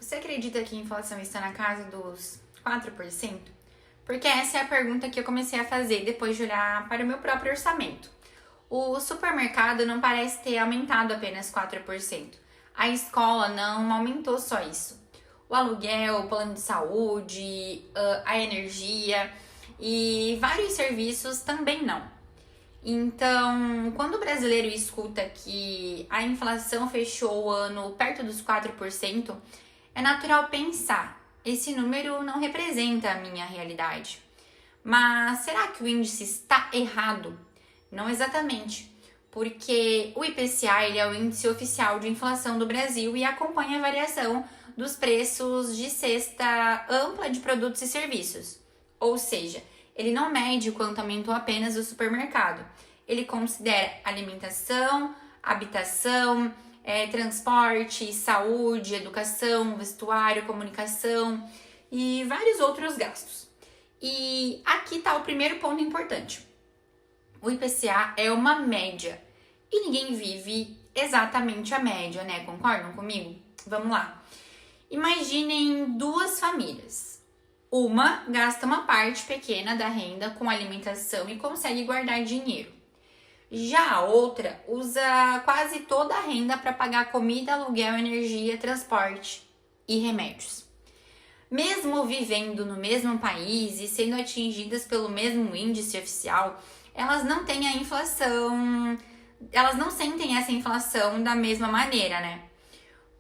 Você acredita que a inflação está na casa dos 4%? Porque essa é a pergunta que eu comecei a fazer depois de olhar para o meu próprio orçamento. O supermercado não parece ter aumentado apenas 4%. A escola não aumentou só isso. O aluguel, o plano de saúde, a energia e vários serviços também não. Então, quando o brasileiro escuta que a inflação fechou o ano perto dos 4%, é natural pensar, esse número não representa a minha realidade. Mas será que o índice está errado? Não exatamente, porque o IPCA ele é o índice oficial de inflação do Brasil e acompanha a variação dos preços de cesta ampla de produtos e serviços. Ou seja, ele não mede quanto aumentou apenas o supermercado. Ele considera alimentação, habitação, transporte, saúde, educação, vestuário, comunicação e vários outros gastos. E aqui está o primeiro ponto importante. O IPCA é uma média e ninguém vive exatamente a média, né? Concordam comigo? Vamos lá. Imaginem duas famílias. Uma gasta uma parte pequena da renda com alimentação e consegue guardar dinheiro. Já a outra usa quase toda a renda para pagar comida, aluguel, energia, transporte e remédios. Mesmo vivendo no mesmo país e sendo atingidas pelo mesmo índice oficial, elas não têm a inflação, elas não sentem essa inflação da mesma maneira, né?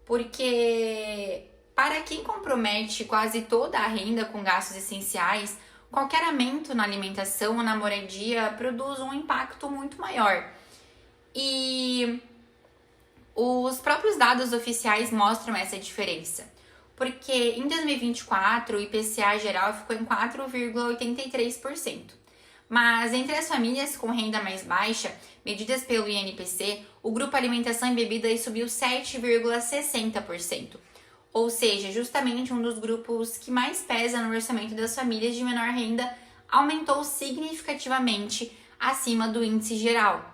Porque para quem compromete quase toda a renda com gastos essenciais, qualquer aumento na alimentação ou na moradia produz um impacto muito maior. E os próprios dados oficiais mostram essa diferença. Porque em 2024 o IPCA geral ficou em 4,83%. Mas entre as famílias com renda mais baixa, medidas pelo INPC, o grupo alimentação e bebidas subiu 7,60%. Ou seja, justamente um dos grupos que mais pesa no orçamento das famílias de menor renda aumentou significativamente acima do índice geral.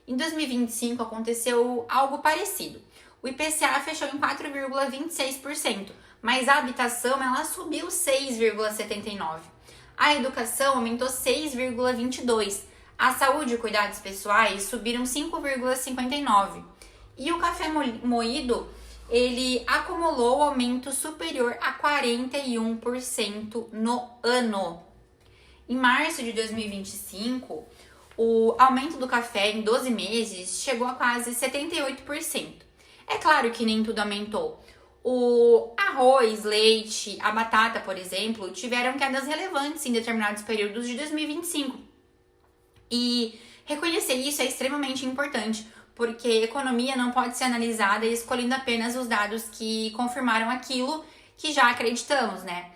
Em 2025 aconteceu algo parecido. O IPCA fechou em 4,26%, mas a habitação ela subiu 6,79%. A educação aumentou 6,22%. A saúde e cuidados pessoais subiram 5,59%. E o café moído ele acumulou aumento superior a 41% no ano. Em março de 2025, o aumento do café em 12 meses chegou a quase 78%. É claro que nem tudo aumentou. O arroz, leite, a batata, por exemplo, tiveram quedas relevantes em determinados períodos de 2025. E reconhecer isso é extremamente importante, porque economia não pode ser analisada escolhendo apenas os dados que confirmaram aquilo que já acreditamos, né?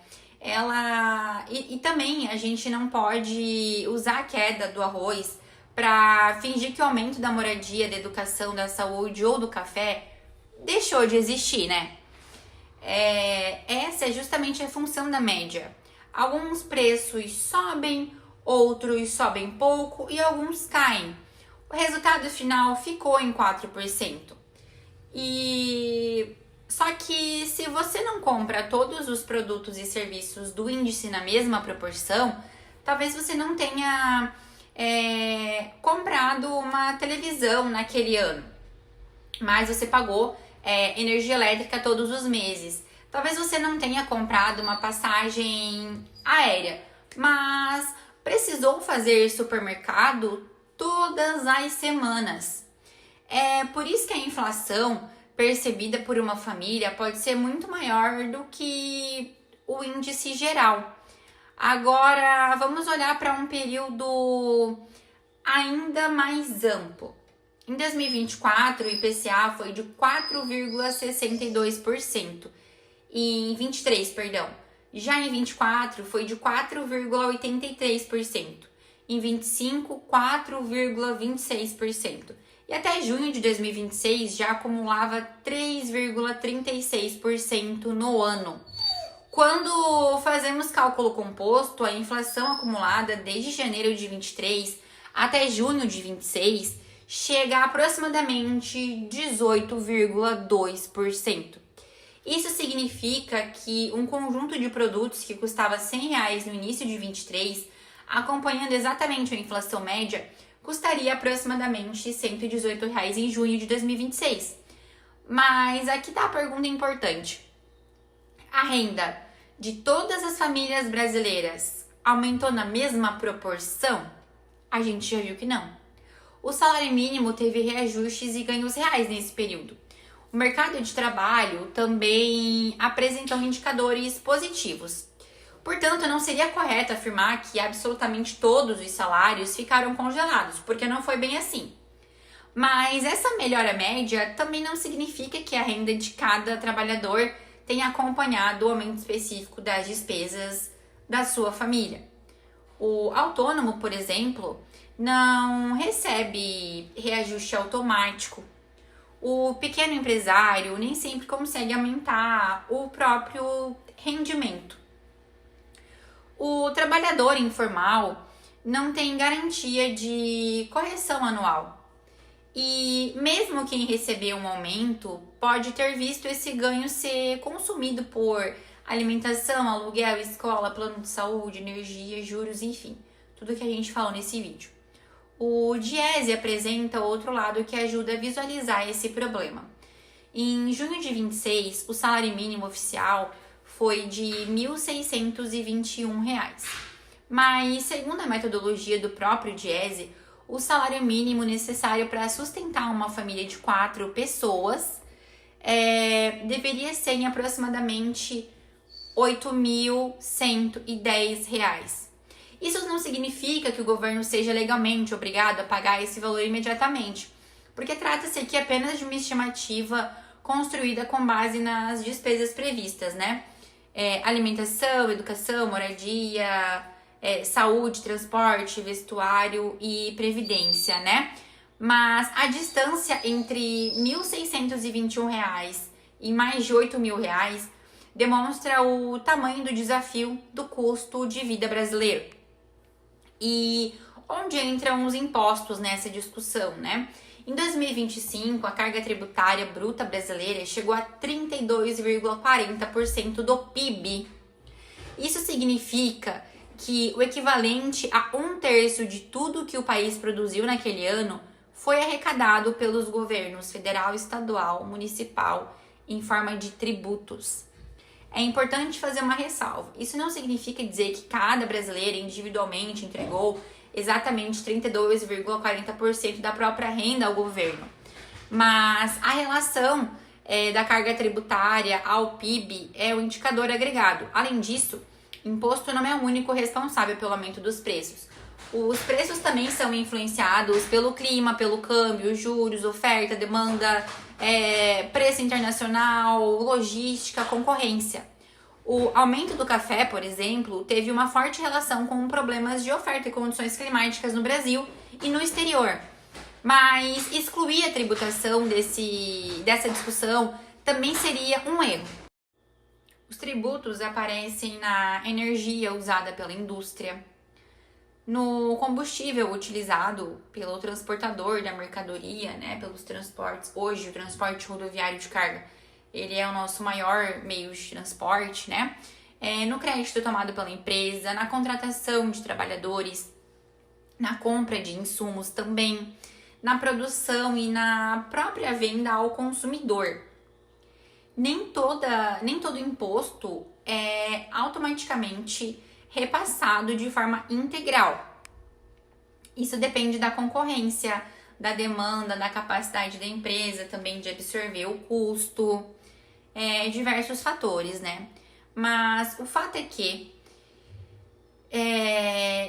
E também a gente não pode usar a queda do arroz para fingir que o aumento da moradia, da educação, da saúde ou do café deixou de existir, né? Essa é justamente a função da média. Alguns preços sobem, outros sobem pouco e alguns caem. O resultado final ficou em 4%. Só que se você não compra todos os produtos e serviços do índice na mesma proporção, talvez você não tenha comprado uma televisão naquele ano, mas você pagou energia elétrica todos os meses. Talvez você não tenha comprado uma passagem aérea, mas precisou fazer supermercado todas as semanas. É por isso que a inflação percebida por uma família pode ser muito maior do que o índice geral. Agora, vamos olhar para um período ainda mais amplo. Em 2024, o IPCA foi de 4,62%. Em 23, perdão. Já em 24, foi de 4,83%. Em 25, 4,26%. E até junho de 2026 já acumulava 3,36% no ano. Quando fazemos cálculo composto, a inflação acumulada desde janeiro de 23 até junho de 26 chega a aproximadamente 18,2%. Isso significa que um conjunto de produtos que custava R$ 100 no início de 23, acompanhando exatamente a inflação média, custaria aproximadamente R$ 118 em junho de 2026. Mas aqui está a pergunta importante. A renda de todas as famílias brasileiras aumentou na mesma proporção? A gente já viu que não. O salário mínimo teve reajustes e ganhos reais nesse período. O mercado de trabalho também apresentou indicadores positivos. Portanto, não seria correto afirmar que absolutamente todos os salários ficaram congelados, porque não foi bem assim. Mas essa melhora média também não significa que a renda de cada trabalhador tenha acompanhado o aumento específico das despesas da sua família. O autônomo, por exemplo, não recebe reajuste automático. O pequeno empresário nem sempre consegue aumentar o próprio rendimento. O trabalhador informal não tem garantia de correção anual. E mesmo quem recebeu um aumento pode ter visto esse ganho ser consumido por alimentação, aluguel, escola, plano de saúde, energia, juros, enfim, tudo que a gente falou nesse vídeo. O Diese apresenta outro lado que ajuda a visualizar esse problema. Em junho de 26, o salário mínimo oficial foi de R$ 1.621. Mas, segundo a metodologia do próprio Diese, o salário mínimo necessário para sustentar uma família de 4 pessoas deveria ser em aproximadamente R$ 8.110. Isso não significa que o governo seja legalmente obrigado a pagar esse valor imediatamente, porque trata-se aqui apenas de uma estimativa construída com base nas despesas previstas, né? Alimentação, educação, moradia, saúde, transporte, vestuário e previdência, né? Mas a distância entre R$ 1.621 e mais de R$ 8.000 demonstra o tamanho do desafio do custo de vida brasileiro. E onde entram os impostos nessa discussão, né? Em 2025, a carga tributária bruta brasileira chegou a 32,40% do PIB. Isso significa que o equivalente a 1/3 de tudo que o país produziu naquele ano foi arrecadado pelos governos federal, estadual, municipal, em forma de tributos. É importante fazer uma ressalva. Isso não significa dizer que cada brasileiro individualmente entregou exatamente 32,40% da própria renda ao governo. Mas a relação da carga tributária ao PIB é o indicador agregado. Além disso, imposto não é o único responsável pelo aumento dos preços. Os preços também são influenciados pelo clima, pelo câmbio, juros, oferta, demanda, preço internacional, logística, concorrência. O aumento do café, por exemplo, teve uma forte relação com problemas de oferta e condições climáticas no Brasil e no exterior. Mas excluir a tributação dessa discussão também seria um erro. Os tributos aparecem na energia usada pela indústria, no combustível utilizado pelo transportador da mercadoria, né, pelos transportes. Hoje, o transporte rodoviário de carga, ele é o nosso maior meio de transporte, né? No crédito tomado pela empresa, na contratação de trabalhadores, na compra de insumos também, na produção e na própria venda ao consumidor. Nem todo imposto é automaticamente repassado de forma integral. Isso depende da concorrência, da demanda, da capacidade da empresa também de absorver o custo, diversos fatores, né? Mas o fato é que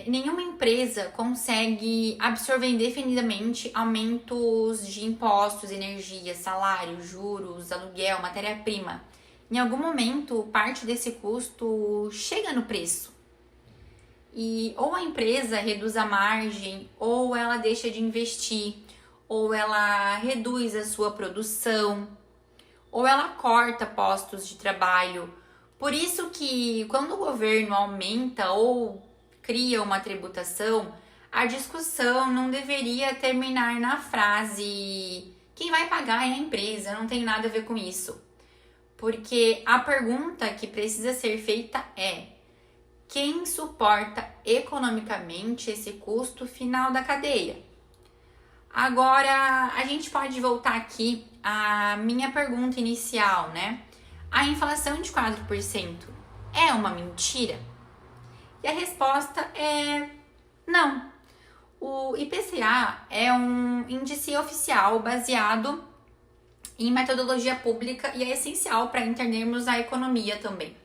nenhuma empresa consegue absorver indefinidamente aumentos de impostos, energia, salário, juros, aluguel, matéria-prima. Em algum momento, parte desse custo chega no preço. E ou a empresa reduz a margem, ou ela deixa de investir, ou ela reduz a sua produção, ou ela corta postos de trabalho. Por isso que quando o governo aumenta ou cria uma tributação, a discussão não deveria terminar na frase "quem vai pagar é a empresa, não tem nada a ver com isso". Porque a pergunta que precisa ser feita é: quem suporta economicamente esse custo final da cadeia? Agora, a gente pode voltar aqui à minha pergunta inicial, né? A inflação de 4% é uma mentira? E a resposta é não. O IPCA é um índice oficial baseado em metodologia pública e é essencial para entendermos a economia também.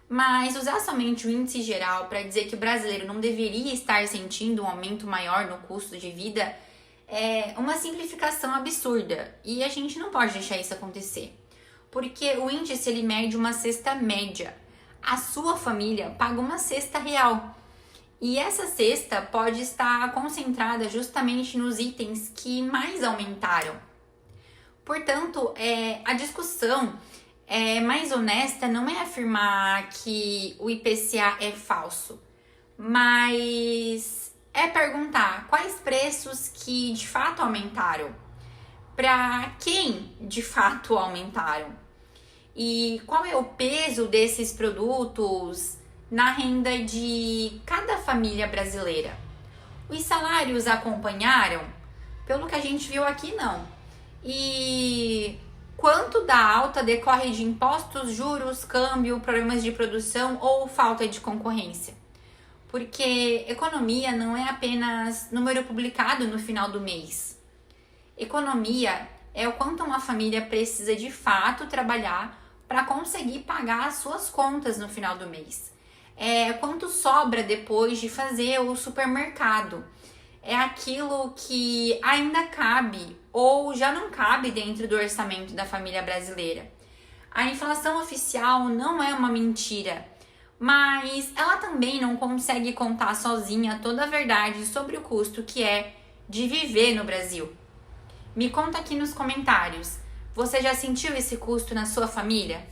Mas usar somente o índice geral para dizer que o brasileiro não deveria estar sentindo um aumento maior no custo de vida é uma simplificação absurda e a gente não pode deixar isso acontecer. Porque o índice ele mede uma cesta média. A sua família paga uma cesta real. E essa cesta pode estar concentrada justamente nos itens que mais aumentaram. Portanto, a discussão mais honesta não é afirmar que o IPCA é falso, mas é perguntar quais preços que de fato aumentaram, para quem de fato aumentaram e qual é o peso desses produtos na renda de cada família brasileira. Os salários acompanharam? Pelo que a gente viu aqui, não. E quanto da alta decorre de impostos, juros, câmbio, problemas de produção ou falta de concorrência? Porque economia não é apenas número publicado no final do mês. Economia é o quanto uma família precisa de fato trabalhar para conseguir pagar as suas contas no final do mês. É quanto sobra depois de fazer o supermercado. É aquilo que ainda cabe ou já não cabe dentro do orçamento da família brasileira. A inflação oficial não é uma mentira, mas ela também não consegue contar sozinha toda a verdade sobre o custo que é de viver no Brasil. Me conta aqui nos comentários, você já sentiu esse custo na sua família?